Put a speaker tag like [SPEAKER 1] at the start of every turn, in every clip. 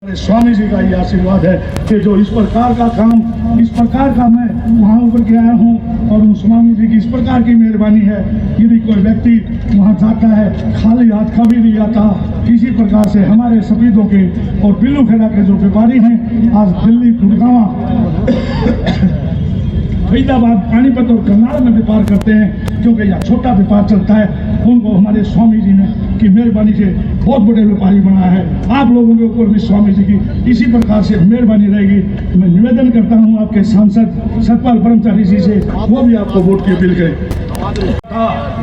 [SPEAKER 1] स्वामी जी का ये आशीर्वाद है कि जो इस प्रकार का काम, इस प्रकार का मैं वहाँ ऊपर के आया हूँ और उन स्वामी जी की इस प्रकार की मेहरबानी है। यदि कोई व्यक्ति वहाँ जाता है खाली हाथ कभी नहीं आता। इसी प्रकार से हमारे सफेदों के और बिल्लू खेड़ा के जो व्यापारी हैं, आज दिल्ली, गुड़गांव, फरीदाबाद, पानीपत और करनाल में व्यापार करते हैं, क्योंकि यहाँ छोटा व्यापार चलता है। उनको हमारे स्वामी जी ने की मेहरबानी से बहुत बड़े व्यापारी बनाया है। आप लोगों के ऊपर भी स्वामी जी की इसी प्रकार से मेहरबानी रहेगी। मैं निवेदन करता हूँ आपके सांसद सतपाल ब्रह्मचारी जी से, वो भी आपको वोट की अपील करें।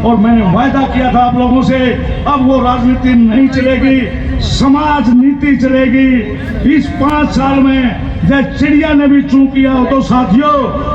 [SPEAKER 1] और मैंने वायदा किया था आप लोगों से, अब वो राजनीति नहीं चलेगी, समाज नीति चलेगी। इस 5 साल में जब चिड़िया ने भी चूं किया हो तो साथियों,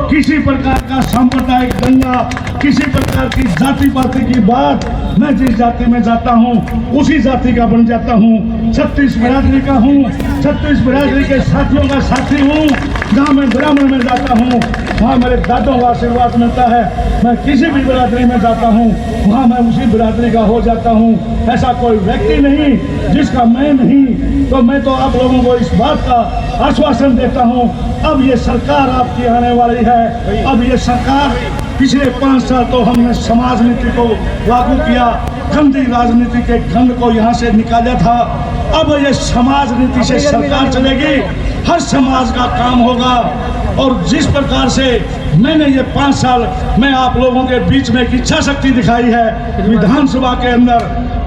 [SPEAKER 1] किसी प्रकार का सांप्रदायिक दंगा, किसी प्रकार की जाति पाति की बात, मैं जिस जाति में जाता हूँ उसी जाति का बन जाता हूँ। 36 बिरादरी का हूँ, 36 बिरादरी के साथियों का साथी हूँ। जहाँ मैं ब्राह्मण में जाता हूँ वहाँ मेरे दादों का आशीर्वाद मिलता है। मैं किसी भी बिरादरी में जाता हूँ वहाँ मैं उसी बिरादरी का हो जाता हूँ। ऐसा कोई व्यक्ति नहीं जिसका मैं नहीं। तो मैं तो आप लोगों को इस बात का आश्वासन देता हूँ, अब ये सरकार आपकी आने वाली है। अब ये सरकार, पिछले 5 साल तो हमने समाज नीति को लागू किया, गंदी राजनीति के गंध को यहाँ से निकाला था। अब ये समाज नीति से सरकार चलेगी, हर समाज का काम होगा। और जिस प्रकार से मैंने ये 5 साल में आप लोगों के बीच में एक इच्छा शक्ति दिखाई है, विधानसभा के अंदर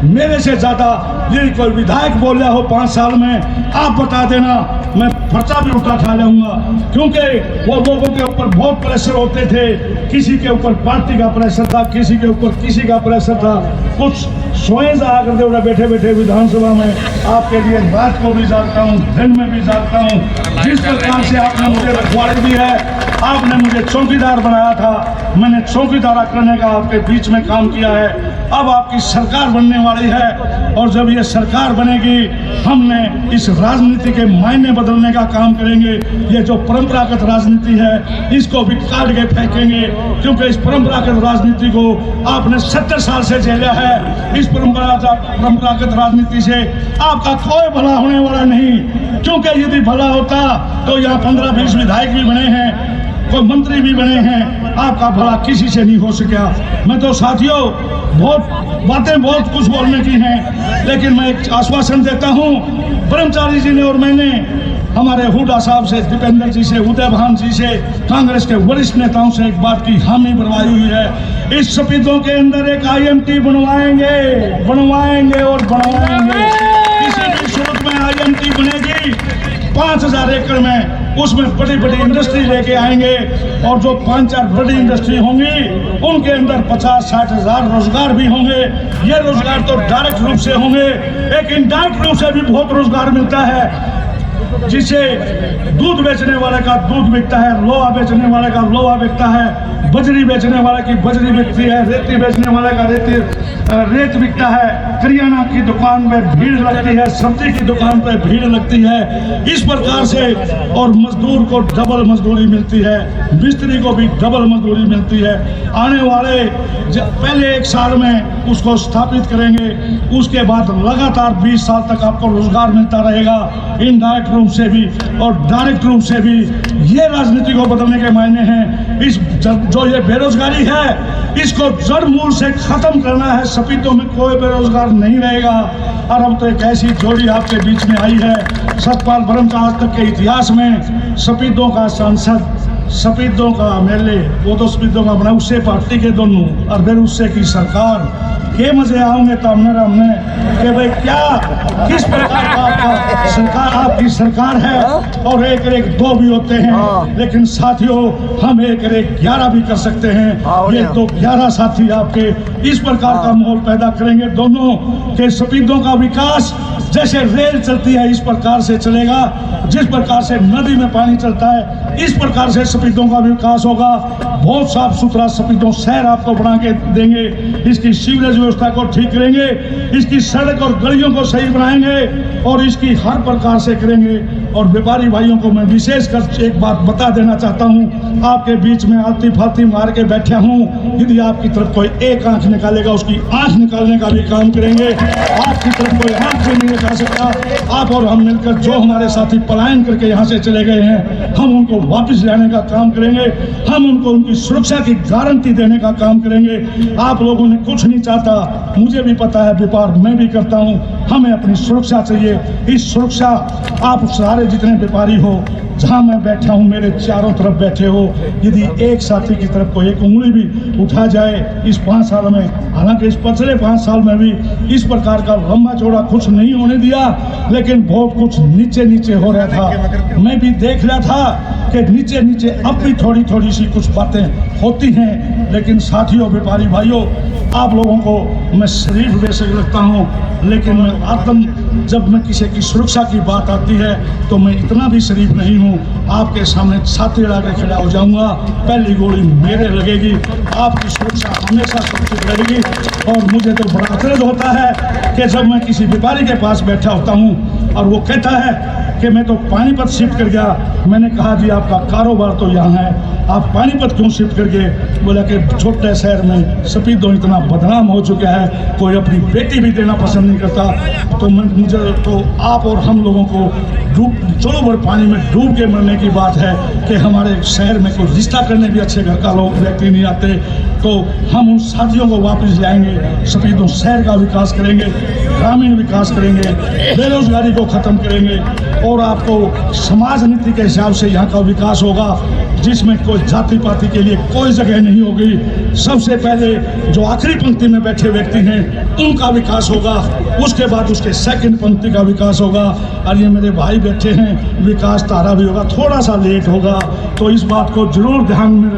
[SPEAKER 1] मेरे से ज्यादा यदि कोई विधायक बोल रहा हो 5 साल में, आप बता देना, मैं पर्चा भी उठा लूंगा। क्योंकि वो लोगों के ऊपर बहुत प्रेशर होते थे, किसी के ऊपर पार्टी का प्रेशर था, किसी के ऊपर किसी का प्रेशर था। कुछ स्वयं से आकर के बैठे बैठे विधानसभा में आपके लिए रात को भी जागता हूँ, दिन में भी जागता हूँ। जिस प्रकार से आपने मुझे रखवाली दी है, आपने मुझे चौकीदार बनाया था, मैंने चौकीदार करने का आपके बीच में काम किया है। अब आपकी सरकार बनने वाली है और जब ये सरकार बनेगी, हमने इस राजनीति के मायने बदलने का काम करेंगे। ये जो परंपरागत राजनीति है इसको भी काट के फेंकेंगे, क्योंकि इस परंपरागत राजनीति को आपने 70 साल से झेला है। इस परंपरागत राजनीति से आपका कोई भला होने वाला नहीं, क्योंकि यदि भला होता तो यहाँ 15-20 विधायक भी बने हैं, कोई मंत्री भी बने हैं, आपका भला किसी से नहीं हो सका। मैं तो साथियों बातें बहुत कुछ बोलने की हैं, लेकिन मैं एक आश्वासन देता हूं, ब्रह्मचारी जी ने और मैंने हमारे हुड्डा साहब से, दीपेंद्र जी से, उदय भान जी से, कांग्रेस के वरिष्ठ नेताओं से एक बात की हामी बनवाई हुई है, इस सफेदों के अंदर एक IMT बनवाएंगे और बनवाएंगे। किसी भी सूरत में IMT बनेगी 5000 एकड़ में, उसमें बड़ी बड़ी इंडस्ट्री लेके आएंगे और जो 5-4 बड़ी इंडस्ट्री होंगी उनके अंदर 50-60 हज़ार रोजगार भी होंगे। ये रोजगार तो डायरेक्ट रूप से होंगे, एक इनडायरेक्ट रूप से भी बहुत रोजगार मिलता है। जिसे दूध बेचने वाले का दूध बिकता है, लोहा बेचने वाले का लोहा बिकता है, बजरी बेचने वाले की बजरी बिकती है, रेती बेचने वाले का रेत बिकता है, करियाना की दुकान में भीड़ लगती है, सब्जी की दुकान पर भीड़ लगती है। इस प्रकार से और मजदूर को डबल मजदूरी मिलती है, मिस्त्री को भी डबल मजदूरी मिलती है। आने वाले पहले 1 साल में उसको स्थापित करेंगे, उसके बाद लगातार 20 साल तक आपको रोजगार मिलता रहेगा, इनडायरेक्ट रूप से भी और डायरेक्ट रूप से भी। ये राजनीति को बदलने के मायने हैं। इस जो ये बेरोजगारी है इसको जड़ मूल से खत्म करना है। सफेदों में कोई बेरोजगार नहीं रहेगा। और अब तो एक ऐसी जोड़ी आपके बीच में आई है, सतपाल ब्रह्मचारी आज तक के इतिहास में सफेदों का सांसद, सफेदों का MLA, वो तो सफेदों का बना, उससे पार्टी के दोनों और फिर उससे की सरकार के मजे आओगे तो हमने कि भाई क्या किस प्रकार का आपका सरकार, आपकी सरकार है। और 1-1-2 भी होते हैं, लेकिन साथियों हम 1-1-11 भी कर सकते हैं। ये तो 11 साथी आपके इस प्रकार का माहौल पैदा करेंगे। दोनों के सफेदों का विकास जैसे रेल चलती है इस प्रकार से चलेगा, जिस प्रकार से नदी में पानी चलता है इस प्रकार से सफेदों का विकास होगा। बहुत साफ सुथरा सफेदों शहर आपको बना के देंगे, इसकी सीवरेज व्यवस्था को ठीक करेंगे, इसकी सड़क और गलियों को सही बनाएंगे और इसकी हर प्रकार से करेंगे। और व्यापारी भाइयों को मैं विशेष कर एक बात बता देना चाहता हूँ, आपके बीच में आलती फालती मार के बैठा हूँ, यदि आपकी तरफ कोई एक आंख निकालेगा उसकी आंख निकालने का भी काम करेंगे। आपकी तरफ कोई आंख भी नहीं निकाल सकता। आप और हम मिलकर जो हमारे साथी पलायन करके यहाँ से चले गए हैं, हम उनको वापस लाने का काम करेंगे। हम उनको उनकी सुरक्षा की गारंटी देने का काम करेंगे। आप लोगों ने कुछ नहीं चाहता, मुझे भी पता है, व्यापार मैं भी करता हूँ। हमें अपनी सुरक्षा चाहिए। इस सुरक्षा आप सारे जितने व्यापारी हो, जहाँ मैं बैठा हूँ, मेरे चारों तरफ बैठे हो, यदि एक साथी की तरफ को एक उंगली भी उठा जाए इस 5 साल में, हालांकि इस पिछले 5 साल में भी इस प्रकार का लंबा चौड़ा कुछ नहीं होने दिया, लेकिन बहुत कुछ नीचे नीचे हो रहा था। मैं भी देख रहा था कि नीचे नीचे अब भी थोड़ी थोड़ी सी कुछ बातें होती हैं। लेकिन साथियों, व्यापारी भाइयों, आप लोगों को मैं शरीफ वैसे लगता हूँ, लेकिन मैं आत्म जब मैं किसी की सुरक्षा की बात आती है तो मैं इतना भी शरीफ नहीं हूँ। आपके सामने छाती लगा के खड़ा हो जाऊंगा, पहली गोली मेरे लगेगी, आपकी सुरक्षा हमेशा सुरक्षित रहेगी। और मुझे तो बड़ा दर्द होता है कि जब मैं किसी व्यापारी के पास बैठा होता हूँ और वो कहता है कि मैं तो पानीपत शिफ्ट कर गया। मैंने कहा जी आपका कारोबार तो यहाँ है, आप पानीपत क्यों शिफ्ट कर गए? बोला कि छोटे शहर में सफेदों इतना बदनाम हो चुका है, कोई अपनी बेटी भी देना पसंद नहीं करता। तो मुझे तो आप और हम लोगों को चलो भर पानी में डूब के मरने की बात है कि हमारे शहर में कोई रिश्ता करने भी अच्छे घर का लोग व्यक्ति नहीं आते। तो हम उन साथियों को वापस लाएंगे, सफेदों शहर का विकास करेंगे, ग्रामीण विकास करेंगे, बेरोजगारी को ख़त्म करेंगे और आपको समाज नीति के हिसाब से यहाँ का विकास होगा, जिसमें कोई जाति पाति के लिए कोई जगह नहीं होगी। सबसे पहले जो आखिरी पंक्ति में बैठे व्यक्ति हैं उनका विकास होगा, उसके बाद उसके सेकंड पंक्ति का विकास होगा। और ये मेरे भाई बैठे हैं, विकास तारा भी होगा, थोड़ा सा लेट होगा, तो इस बात को जरूर ध्यान में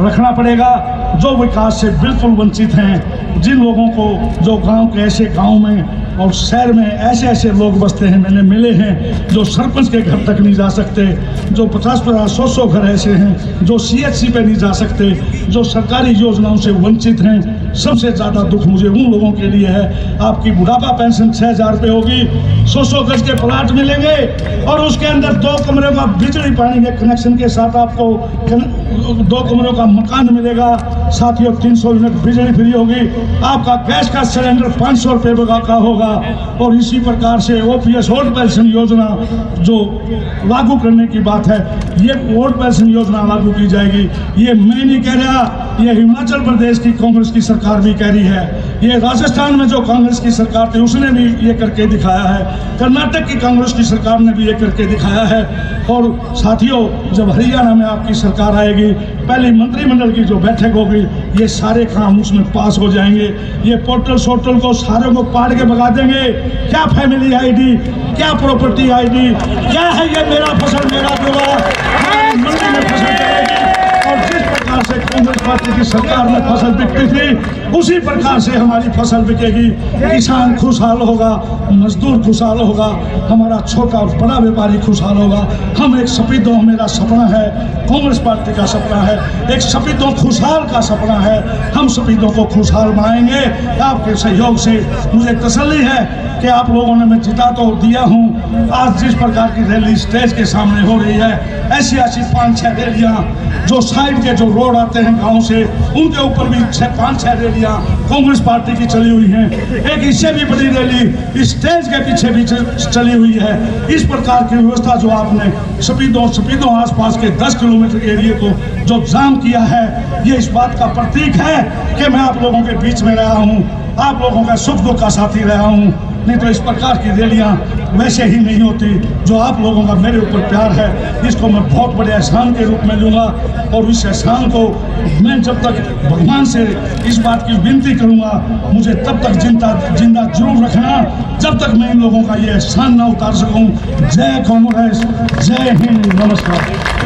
[SPEAKER 1] रखना पड़ेगा। जो विकास से बिल्कुल वंचित हैं, जिन लोगों को जो गांव के ऐसे गांव में और शहर में ऐसे ऐसे लोग बसते हैं, मैंने मिले हैं, जो सरपंच के घर तक नहीं जा सकते, जो 50-50, 100-100 घर ऐसे हैं जो CHC पे नहीं जा सकते, जो सरकारी योजनाओं से वंचित हैं। सबसे ज़्यादा दुख मुझे उन लोगों के लिए है। आपकी बुढ़ापा पेंशन 6,000 रुपये होगी, 100-100 गज के प्लाट मिलेंगे और उसके अंदर 2 कमरों का बिजली पानी के कनेक्शन के साथ आपको 2 कमरों का मकान मिलेगा। साथियों, 300 यूनिट बिजली फ्री होगी। आपका गैस का सिलेंडर 500 रुपये का होगा। और इसी प्रकार से OPS ओल्ड पेंशन योजना जो लागू करने की बात है, ये ओल्ड पेंशन योजना लागू की जाएगी। ये मैं नहीं कह रहा, ये हिमाचल प्रदेश की कांग्रेस की सरकार भी कह रही है, ये राजस्थान में जो कांग्रेस की सरकार थी उसने भी ये करके दिखाया है, कर्नाटक की कांग्रेस की सरकार ने भी ये करके दिखाया है। और साथियों, जब हरियाणा में आपकी सरकार आएगी, पहली मंत्रिमंडल की जो बैठक होगी, ये सारे काम उसमें पास हो जाएंगे। ये पोर्टल सोर्टल को सारे को पाड़ के भगा देंगे। क्या फैमिली ID, क्या प्रॉपर्टी ID, क्या है ये मेरा फसल मेरा परिवार, मंडी में फसल चलेगी। और जिस प्रकार से कांग्रेस पार्टी की सरकार में फसल बिकती थी, उसी प्रकार से हमारी फसल बिकेगी। किसान खुशहाल होगा, मजदूर खुशहाल होगा, हमारा छोटा और बड़ा व्यापारी खुशहाल होगा। हम एक सफेदों, मेरा सपना है, कांग्रेस पार्टी का सपना है, एक सफेदों खुशहाल का सपना है। हम सफेदों को खुशहाल बनाएंगे आपके सहयोग से। मुझे तसल्ली है कि आप लोगों ने मैं जिता तो दिया हूँ। आज जिस प्रकार की रैली स्टेज के सामने हो रही है, ऐसी 5-6 रैलियाँ जो साइड के जो रोड आते हैं गाँव से, उनके ऊपर भी 5-6 रैलियाँ कांग्रेस पार्टी की चली हुई हैं। एक इससे भी बड़ी रैली स्टेज के पीछे भी चली हुई है। इस प्रकार की व्यवस्था जो आपने सफेदों आसपास के 10 किलोमीटर एरिया को जो जाम किया है, ये इस बात का प्रतीक है कि मैं आप लोगों के बीच में रहा हूँ, आप लोगों का सुख दुख का साथी रहा हूँ। नहीं तो इस प्रकार की रैलियाँ वैसे ही नहीं होती। जो आप लोगों का मेरे ऊपर प्यार है, इसको मैं बहुत बड़े एहसान के रूप में लूँगा। और इस एहसान को मैं जब तक भगवान से इस बात की विनती करूँगा, मुझे तब तक जिंदा जरूर रखना, जब तक मैं इन लोगों का ये एहसान ना उतार सकूँ। जय कांग्रेस, जय हिंद, नमस्कार।